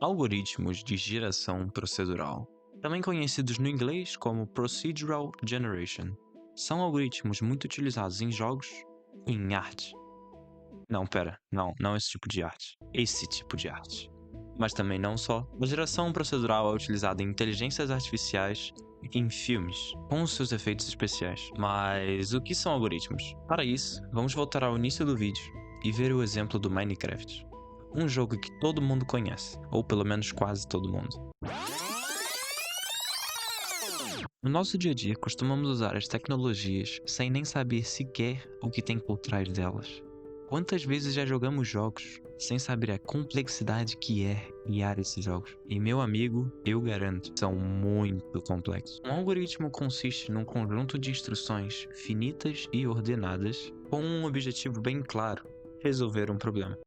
Algoritmos de geração procedural, também conhecidos no inglês como Procedural Generation, são algoritmos muito utilizados em jogos e em arte. Não, pera, não esse tipo de arte. Esse tipo de arte. Mas também não só. A geração procedural é utilizada em inteligências artificiais e em filmes, com os seus efeitos especiais. Mas o que são algoritmos? Para isso, vamos voltar ao início do vídeo e ver o exemplo do Minecraft. Um jogo que todo mundo conhece, ou pelo menos quase todo mundo. No nosso dia a dia, costumamos usar as tecnologias sem nem saber sequer o que tem por trás delas. Quantas vezes já jogamos jogos sem saber a complexidade que é criar esses jogos? E meu amigo, eu garanto, são muito complexos. Um algoritmo consiste num conjunto de instruções finitas e ordenadas com um objetivo bem claro: resolver um problema.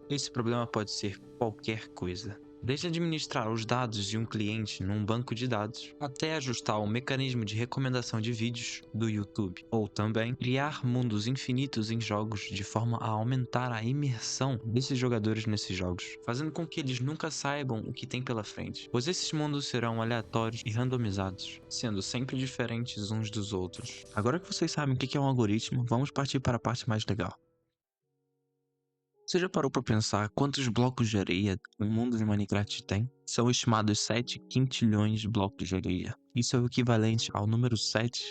Esse problema pode ser qualquer coisa, desde administrar os dados de um cliente num banco de dados, até ajustar um mecanismo de recomendação de vídeos do YouTube, ou também criar mundos infinitos em jogos de forma a aumentar a imersão desses jogadores nesses jogos, fazendo com que eles nunca saibam o que tem pela frente, pois esses mundos serão aleatórios e randomizados, sendo sempre diferentes uns dos outros. Agora que vocês sabem o que é um algoritmo, vamos partir para a parte mais legal. Você já parou pra pensar quantos blocos de areia o mundo de Minecraft tem? São estimados 7 quintilhões de blocos de areia. Isso é o equivalente ao número 7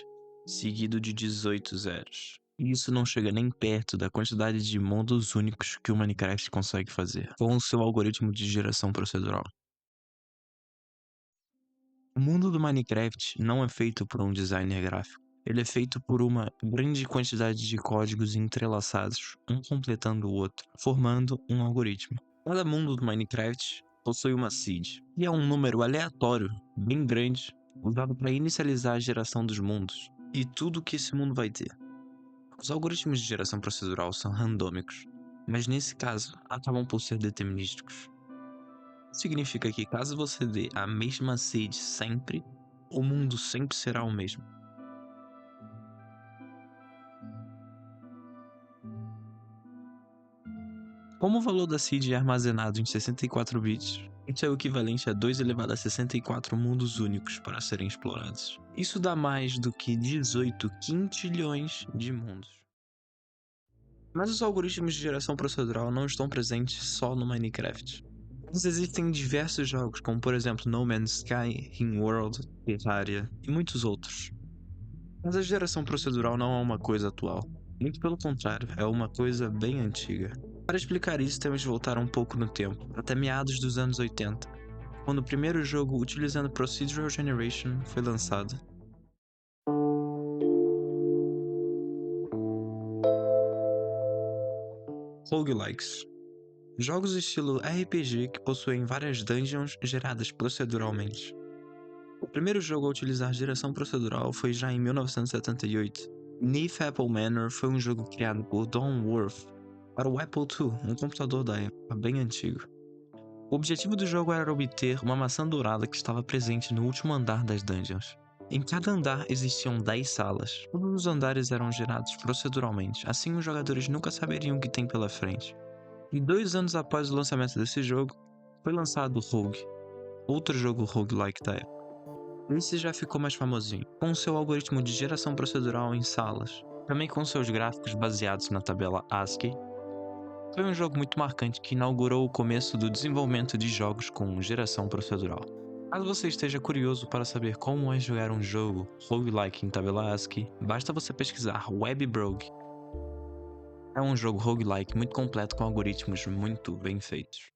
seguido de 18 zeros. E isso não chega nem perto da quantidade de mundos únicos que o Minecraft consegue fazer com o seu algoritmo de geração procedural. O mundo do Minecraft não é feito por um designer gráfico. Ele é feito por uma grande quantidade de códigos entrelaçados, um completando o outro, formando um algoritmo. Cada mundo do Minecraft possui uma seed, e é um número aleatório, bem grande, usado para inicializar a geração dos mundos, e tudo que esse mundo vai ter. Os algoritmos de geração procedural são randômicos, mas nesse caso acabam por ser determinísticos. Significa que caso você dê a mesma seed sempre, o mundo sempre será o mesmo. Como o valor da seed é armazenado em 64 bits, isso é o equivalente a 2 elevado a 64 mundos únicos para serem explorados. Isso dá mais do que 18 quintilhões de mundos. Mas os algoritmos de geração procedural não estão presentes só no Minecraft. Eles existem em diversos jogos, como por exemplo No Man's Sky, RimWorld, Terraria e muitos outros. Mas a geração procedural não é uma coisa atual. Muito pelo contrário, é uma coisa bem antiga. Para explicar isso, temos de voltar um pouco no tempo, até meados dos anos 80, quando o primeiro jogo utilizando Procedural Generation foi lançado. Roguelikes. Jogos estilo RPG que possuem várias dungeons geradas proceduralmente. O primeiro jogo a utilizar geração procedural foi já em 1978. Neath Apple Manor foi um jogo criado por Don Worth para o Apple II, um computador da época bem antigo. O objetivo do jogo era obter uma maçã dourada que estava presente no último andar das dungeons. Em cada andar existiam 10 salas. Todos os andares eram gerados proceduralmente, assim os jogadores nunca saberiam o que tem pela frente. E 2 anos após o lançamento desse jogo, foi lançado Rogue, outro jogo roguelike da época. Esse já ficou mais famosinho, com seu algoritmo de geração procedural em salas, também com seus gráficos baseados na tabela ASCII. Foi um jogo muito marcante que inaugurou o começo do desenvolvimento de jogos com geração procedural. Caso você esteja curioso para saber como é jogar um jogo roguelike em tabela ASCII, basta você pesquisar WebBrogue. É um jogo roguelike muito completo com algoritmos muito bem feitos.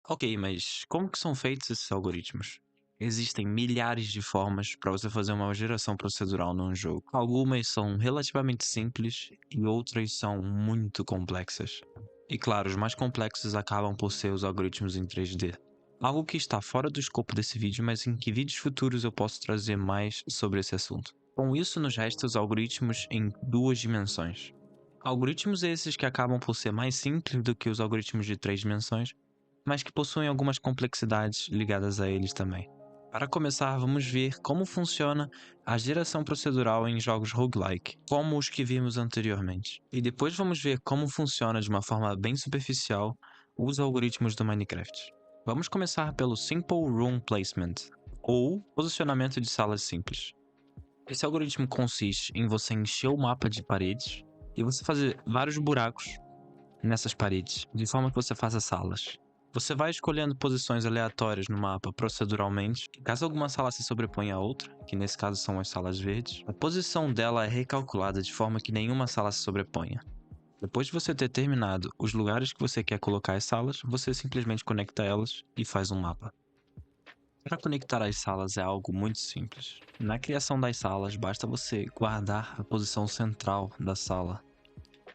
Ok, mas como que são feitos esses algoritmos? Existem milhares de formas para você fazer uma geração procedural num jogo. Algumas são relativamente simples e outras são muito complexas. E claro, os mais complexos acabam por ser os algoritmos em 3D. Algo que está fora do escopo desse vídeo, mas em que vídeos futuros eu posso trazer mais sobre esse assunto. Com isso nos resta os algoritmos em 2 dimensões. Algoritmos esses que acabam por ser mais simples do que os algoritmos de 3 dimensões, mas que possuem algumas complexidades ligadas a eles também. Para começar, vamos ver como funciona a geração procedural em jogos roguelike, como os que vimos anteriormente. E depois vamos ver como funciona de uma forma bem superficial Os algoritmos do Minecraft. Vamos começar pelo Simple Room Placement, ou posicionamento de salas simples. Esse algoritmo consiste em você encher o mapa de paredes e você fazer vários buracos nessas paredes, de forma que você faça salas. Você vai escolhendo posições aleatórias no mapa proceduralmente. Caso alguma sala se sobreponha a outra, que nesse caso são as salas verdes, a posição dela é recalculada de forma que nenhuma sala se sobreponha. Depois de você ter terminado os lugares que você quer colocar as salas, você simplesmente conecta elas e faz um mapa. Para conectar as salas é algo muito simples. Na criação das salas, basta você guardar a posição central da sala,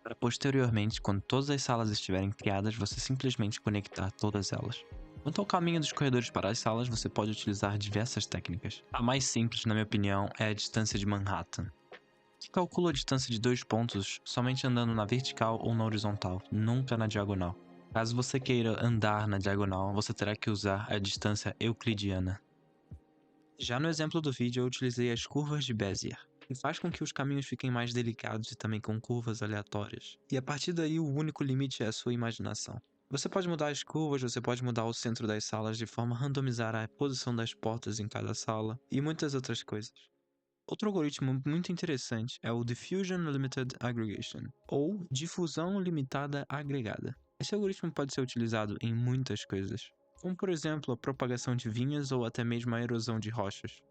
para posteriormente, quando todas as salas estiverem criadas, você simplesmente conectar todas elas. Quanto ao caminho dos corredores para as salas, você pode utilizar diversas técnicas. A mais simples, na minha opinião, é a distância de Manhattan, que calcula a distância de 2 pontos somente andando na vertical ou na horizontal, nunca na diagonal. Caso você queira andar na diagonal, você terá que usar a distância euclidiana. Já no exemplo do vídeo, eu utilizei as curvas de Bézier, que faz com que os caminhos fiquem mais delicados e também com curvas aleatórias. E a partir daí, o único limite é a sua imaginação. Você pode mudar as curvas, você pode mudar o centro das salas de forma a randomizar a posição das portas em cada sala e muitas outras coisas. Outro algoritmo muito interessante é o Diffusion Limited Aggregation, ou difusão limitada agregada. Esse algoritmo pode ser utilizado em muitas coisas, como por exemplo a propagação de vinhas ou até mesmo a erosão de rochas.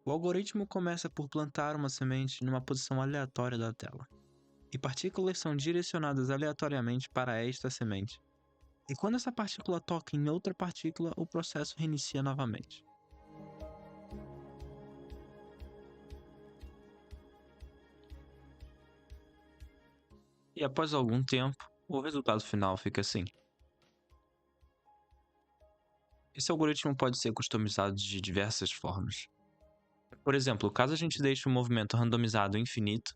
O algoritmo começa por plantar uma semente numa posição aleatória da tela, e partículas são direcionadas aleatoriamente para esta semente. E quando essa partícula toca em outra partícula, o processo reinicia novamente. E após algum tempo, o resultado final fica assim. Esse algoritmo pode ser customizado de diversas formas. Por exemplo, caso a gente deixe o movimento randomizado infinito,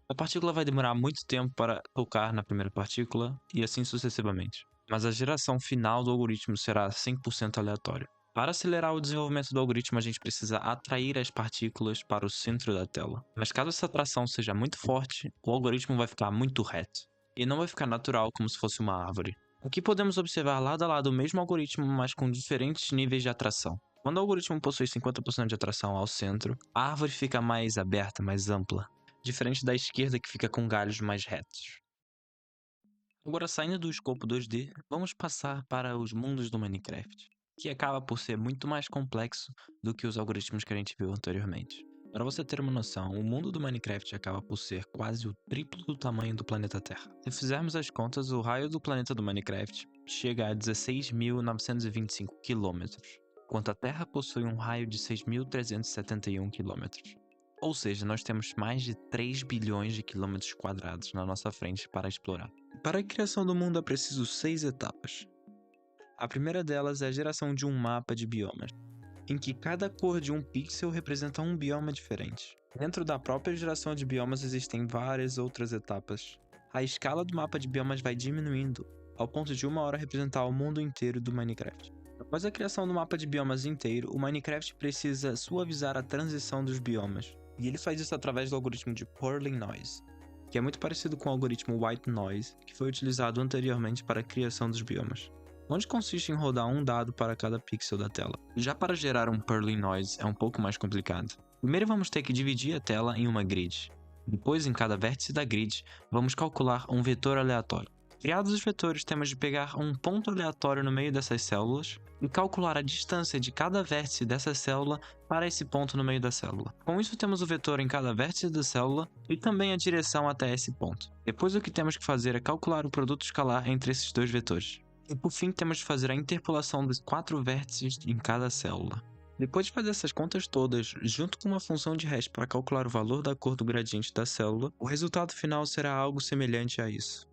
a partícula vai demorar muito tempo para tocar na primeira partícula e assim sucessivamente. Mas a geração final do algoritmo será 100% aleatória. Para acelerar o desenvolvimento do algoritmo, a gente precisa atrair as partículas para o centro da tela. Mas caso essa atração seja muito forte, o algoritmo vai ficar muito reto. E não vai ficar natural como se fosse uma árvore. Aqui podemos observar lado a lado o mesmo algoritmo, mas com diferentes níveis de atração. Quando o algoritmo possui 50% de atração ao centro, a árvore fica mais aberta, mais ampla, diferente da esquerda que fica com galhos mais retos. Agora, saindo do escopo 2D, vamos passar para os mundos do Minecraft, que acaba por ser muito mais complexo do que os algoritmos que a gente viu anteriormente. Para você ter uma noção, o mundo do Minecraft acaba por ser quase o triplo do tamanho do planeta Terra. Se fizermos as contas, o raio do planeta do Minecraft chega a 16.925 km, enquanto a Terra possui um raio de 6.371 km. Ou seja, nós temos mais de 3 bilhões de quilômetros quadrados na nossa frente para explorar. Para a criação do mundo é preciso 6 etapas. A primeira delas é a geração de um mapa de biomas, em que cada cor de um pixel representa um bioma diferente. Dentro da própria geração de biomas existem várias outras etapas. A escala do mapa de biomas vai diminuindo, ao ponto de uma hora representar o mundo inteiro do Minecraft. Após a criação do mapa de biomas inteiro, o Minecraft precisa suavizar a transição dos biomas, e ele faz isso através do algoritmo de Purling Noise, que é muito parecido com o algoritmo White Noise, que foi utilizado anteriormente para a criação dos biomas, onde consiste em rodar um dado para cada pixel da tela. Já para gerar um Purling Noise é um pouco mais complicado. Primeiro vamos ter que dividir a tela em uma grid. Depois, em cada vértice da grid, vamos calcular um vetor aleatório. Criados os vetores, temos de pegar um ponto aleatório no meio dessas células e calcular a distância de cada vértice dessa célula para esse ponto no meio da célula. Com isso, temos o vetor em cada vértice da célula e também a direção até esse ponto. Depois, o que temos que fazer é calcular o produto escalar entre esses dois vetores. E por fim, temos de fazer a interpolação dos 4 vértices em cada célula. Depois de fazer essas contas todas, junto com uma função de hash para calcular o valor da cor do gradiente da célula, o resultado final será algo semelhante a isso.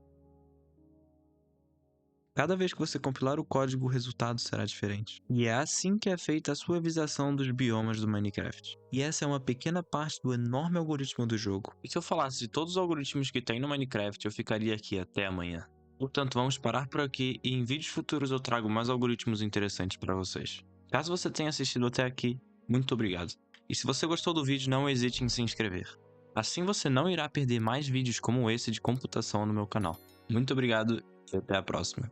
Cada vez que você compilar o código, o resultado será diferente. E é assim que é feita a suavização dos biomas do Minecraft. E essa é uma pequena parte do enorme algoritmo do jogo. E se eu falasse de todos os algoritmos que tem no Minecraft, eu ficaria aqui até amanhã. Portanto, vamos parar por aqui e em vídeos futuros eu trago mais algoritmos interessantes para vocês. Caso você tenha assistido até aqui, muito obrigado. E se você gostou do vídeo, não hesite em se inscrever. Assim você não irá perder mais vídeos como esse de computação no meu canal. Muito obrigado e até a próxima.